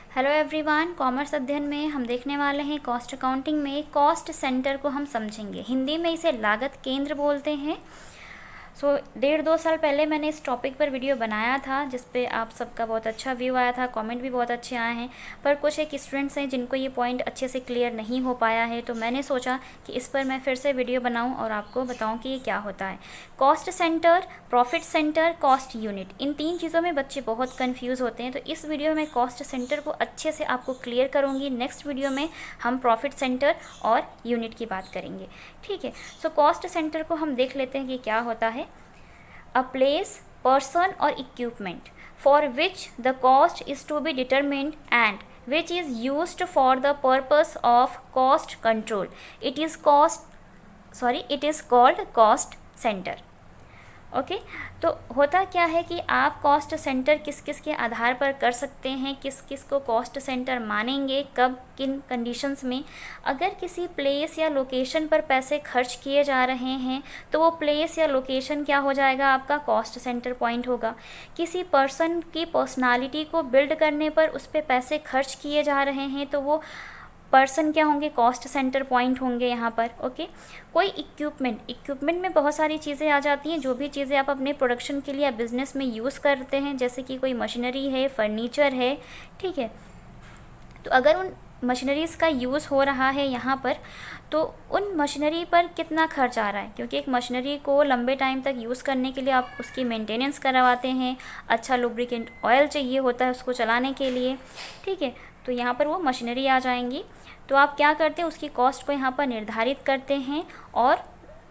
Hello everyone, commerce अध्ययन में हम देखने वाले हैं कॉस्ट अकाउंटिंग में कॉस्ट सेंटर को हम समझेंगे। हिंदी में इसे लागत केंद्र बोलते हैं। 1.5-2 साल पहले मैंने इस टॉपिक पर वीडियो बनाया था जिस पे आप सबका बहुत अच्छा व्यू आया था, कमेंट भी बहुत अच्छे आए हैं। पर कुछ एक स्टूडेंट्स हैं जिनको ये पॉइंट अच्छे से क्लियर नहीं हो पाया है, तो मैंने सोचा कि इस पर मैं फिर से वीडियो बनाऊं और आपको बताऊं कि ये क्या होता है। Cost centre, profit centre, cost unit, इन 3 चीज़ों में बच्चे बहुत कन्फ्यूज़ होते हैं। तो इस वीडियो में कॉस्ट सेंटर को अच्छे से आपको क्लियर करूँगी। नेक्स्ट वीडियो में हम प्रॉफिट सेंटर और यूनिट की बात करेंगे। ठीक है, सो कॉस्ट सेंटर को हम देख लेते हैं कि क्या होता है। A place, person or equipment for which the cost is to be determined and which is used for the purpose of cost control. It is called cost center. Okay तो होता क्या है कि आप कॉस्ट सेंटर किस किस के आधार पर कर सकते हैं, किस किस को कॉस्ट सेंटर मानेंगे, कब, किन कंडीशंस में। अगर किसी प्लेस या लोकेशन पर पैसे खर्च किए जा रहे हैं तो वो प्लेस या लोकेशन क्या हो जाएगा, आपका कॉस्ट सेंटर पॉइंट होगा। किसी पर्सन की पर्सनालिटी को बिल्ड करने पर उस पर पैसे खर्च किए जा रहे हैं तो वो पर्सन क्या होंगे, कॉस्ट सेंटर पॉइंट होंगे यहाँ पर। ओके, कोई इक्विपमेंट में बहुत सारी चीज़ें आ जाती हैं। जो भी चीज़ें आप अपने प्रोडक्शन के लिए या बिज़नेस में यूज़ करते हैं, जैसे कि कोई मशीनरी है, फर्नीचर है, ठीक है। तो अगर उन मशीनरीज़ का यूज़ हो रहा है यहाँ पर, तो उन मशीनरी पर कितना खर्च आ रहा है, क्योंकि एक मशीनरी को लंबे टाइम तक यूज़ करने के लिए आप उसकी मेंटेनेंस करवाते हैं, अच्छा लुब्रिकेंट ऑयल चाहिए होता है उसको चलाने के लिए, ठीक है। तो यहाँ पर वो मशीनरी आ जाएंगी। तो आप क्या करते हैं, उसकी कॉस्ट को यहाँ पर निर्धारित करते हैं और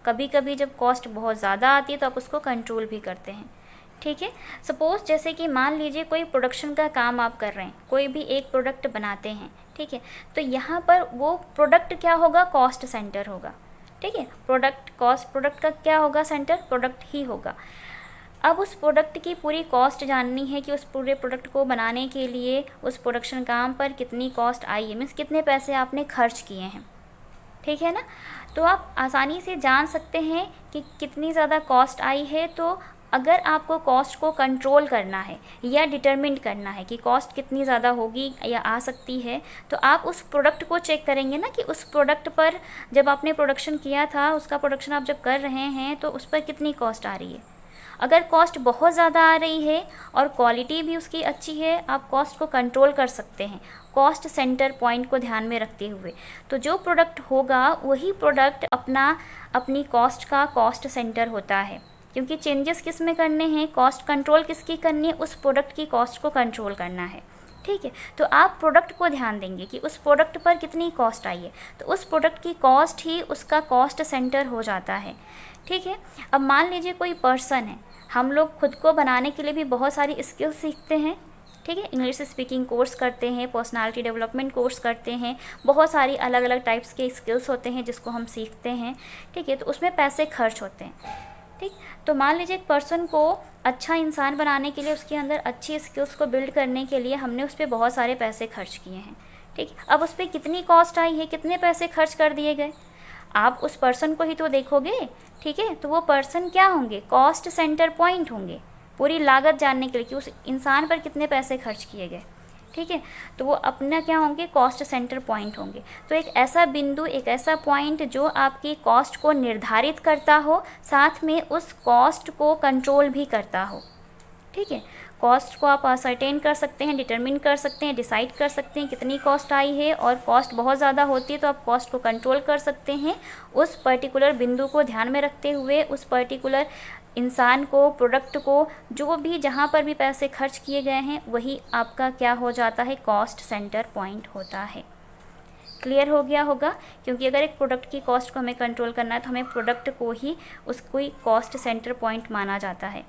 कभी कभी जब कॉस्ट बहुत ज़्यादा आती है तो आप उसको कंट्रोल भी करते हैं, ठीक है। सपोज़ जैसे कि मान लीजिए कोई प्रोडक्शन का काम आप कर रहे हैं, कोई भी एक प्रोडक्ट बनाते हैं, ठीक है। तो यहाँ पर वो प्रोडक्ट क्या होगा, कॉस्ट सेंटर होगा, ठीक है। प्रोडक्ट का क्या होगा, सेंटर प्रोडक्ट ही होगा। अब उस प्रोडक्ट की पूरी कॉस्ट जाननी है कि उस पूरे प्रोडक्ट को बनाने के लिए उस प्रोडक्शन काम पर कितनी कॉस्ट आई है, मीन्स कितने पैसे आपने खर्च किए हैं, ठीक है ना। तो आप आसानी से जान सकते हैं कि कितनी ज़्यादा कॉस्ट आई है। तो अगर आपको कॉस्ट को कंट्रोल करना है या डिटरमिन करना है कि कॉस्ट कितनी ज़्यादा होगी या आ सकती है, तो आप उस प्रोडक्ट को चेक करेंगे ना कि उस प्रोडक्ट पर जब आपने प्रोडक्शन किया था, उसका प्रोडक्शन आप जब कर रहे हैं तो उस पर कितनी कॉस्ट आ रही है। अगर कॉस्ट बहुत ज़्यादा आ रही है और क्वालिटी भी उसकी अच्छी है, आप कॉस्ट को कंट्रोल कर सकते हैं कॉस्ट सेंटर पॉइंट को ध्यान में रखते हुए। तो जो प्रोडक्ट होगा वही प्रोडक्ट अपनी कॉस्ट का कॉस्ट सेंटर होता है, क्योंकि चेंजेस किस में करने हैं, कॉस्ट कंट्रोल किसकी करनी है, उस प्रोडक्ट की कॉस्ट को कंट्रोल करना है, ठीक है। तो आप प्रोडक्ट को ध्यान देंगे कि उस प्रोडक्ट पर कितनी कॉस्ट आई है, तो उस प्रोडक्ट की कॉस्ट ही उसका कॉस्ट सेंटर हो जाता है, ठीक है। अब मान लीजिए कोई पर्सन है, हम लोग खुद को बनाने के लिए भी बहुत सारी स्किल्स सीखते हैं, ठीक है। इंग्लिश स्पीकिंग कोर्स करते हैं, पर्सनालिटी डेवलपमेंट कोर्स करते हैं, बहुत सारी अलग अलग टाइप्स के स्किल्स होते हैं जिसको हम सीखते हैं, ठीक है। तो उसमें पैसे खर्च होते हैं, ठीक। तो मान लीजिए एक पर्सन को अच्छा इंसान बनाने के लिए, उसके अंदर अच्छी स्किल्स को बिल्ड करने के लिए हमने उस पर बहुत सारे पैसे खर्च किए हैं, ठीक। अब उस पर कितनी कॉस्ट आई है, कितने पैसे खर्च कर दिए गए, आप उस पर्सन को ही तो देखोगे, ठीक है। तो वो पर्सन क्या होंगे, कॉस्ट सेंटर पॉइंट होंगे, पूरी लागत जानने के लिए कि उस इंसान पर कितने पैसे खर्च किए गए, ठीक है। तो वो अपना क्या होंगे, कॉस्ट सेंटर पॉइंट होंगे। तो एक ऐसा बिंदु, एक ऐसा पॉइंट जो आपकी कॉस्ट को निर्धारित करता हो, साथ में उस कॉस्ट को कंट्रोल भी करता हो, ठीक है। कॉस्ट को आप असर्टेन कर सकते हैं, डिटरमिन कर सकते हैं, डिसाइड कर सकते हैं कितनी कॉस्ट आई है, और कॉस्ट बहुत ज़्यादा होती है तो आप कॉस्ट को कंट्रोल कर सकते हैं उस पर्टिकुलर बिंदु को ध्यान में रखते हुए, उस पर्टिकुलर इंसान को, प्रोडक्ट को, जो भी जहाँ पर भी पैसे खर्च किए गए हैं वही आपका क्या हो जाता है, कॉस्ट सेंटर पॉइंट होता है। क्लियर हो गया होगा, क्योंकि अगर एक प्रोडक्ट की कॉस्ट को हमें कंट्रोल करना है तो हमें प्रोडक्ट को ही उसको ही कॉस्ट सेंटर पॉइंट माना जाता है,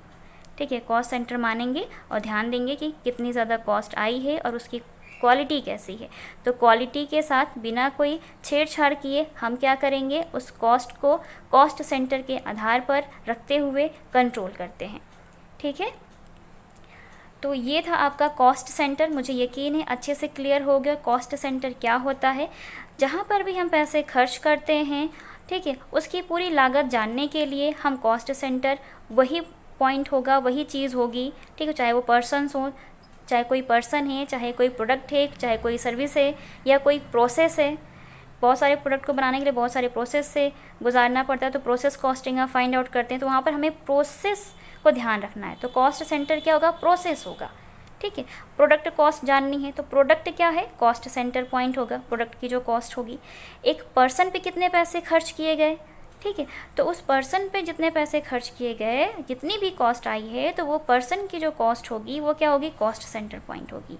ठीक है। कॉस्ट सेंटर मानेंगे और ध्यान देंगे कि कितनी ज़्यादा कॉस्ट आई है और उसकी क्वालिटी कैसी है। तो क्वालिटी के साथ बिना कोई छेड़छाड़ किए हम क्या करेंगे, उस कॉस्ट को कॉस्ट सेंटर के आधार पर रखते हुए कंट्रोल करते हैं, ठीक है। तो ये था आपका कॉस्ट सेंटर। मुझे यकीन है अच्छे से क्लियर हो गया कॉस्ट सेंटर क्या होता है। जहाँ पर भी हम पैसे खर्च करते हैं, ठीक है, उसकी पूरी लागत जानने के लिए हम कॉस्ट सेंटर, वही पॉइंट होगा, वही चीज़ होगी, ठीक है। चाहे वो पर्सन्स हो, चाहे कोई पर्सन है, चाहे कोई प्रोडक्ट है, चाहे कोई सर्विस है या कोई प्रोसेस है। बहुत सारे प्रोडक्ट को बनाने के लिए बहुत सारे प्रोसेस से गुजारना पड़ता है, तो प्रोसेस कॉस्टिंग आप फाइंड आउट करते हैं, तो वहाँ पर हमें प्रोसेस को ध्यान रखना है। तो कॉस्ट सेंटर क्या होगा? प्रोसेस होगा, ठीक है। प्रोडक्ट कॉस्ट जाननी है तो प्रोडक्ट क्या है? कॉस्ट सेंटर पॉइंट होगा, प्रोडक्ट की जो कॉस्ट होगी। एक पर्सन पे कितने पैसे खर्च किए गए, ठीक है, तो उस पर्सन पे जितने पैसे खर्च किए गए, जितनी भी कॉस्ट आई है, तो वो पर्सन की जो कॉस्ट होगी वो क्या होगी? कॉस्ट सेंटर पॉइंट होगी,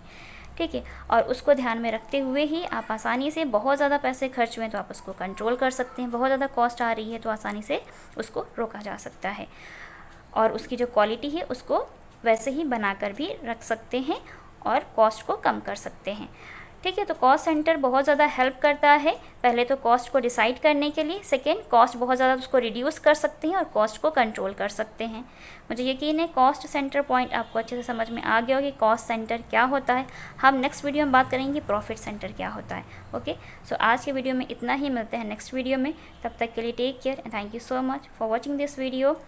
ठीक है। और उसको ध्यान में रखते हुए ही आप आसानी से, बहुत ज़्यादा पैसे खर्च हुए तो आप उसको कंट्रोल कर सकते हैं, बहुत ज़्यादा कॉस्ट आ रही है तो आसानी से उसको रोका जा सकता है, और उसकी जो क्वालिटी है उसको वैसे ही बनाकर भी रख सकते हैं और कॉस्ट को कम कर सकते हैं, ठीक है। तो कॉस्ट सेंटर बहुत ज़्यादा हेल्प करता है, पहले तो कॉस्ट को डिसाइड करने के लिए, सेकेंड कॉस्ट बहुत ज़्यादा उसको रिड्यूस कर सकते हैं और कॉस्ट को कंट्रोल कर सकते हैं। मुझे यकीन है कॉस्ट सेंटर पॉइंट आपको अच्छे से समझ में आ गया होगा कि कॉस्ट सेंटर क्या होता है। हम नेक्स्ट वीडियो में बात करेंगे प्रॉफिट सेंटर क्या होता है। ओके, सो आज के वीडियो में इतना ही, मिलते हैं नेक्स्ट वीडियो में, तब तक के लिए take care and thank you so much for watching this video.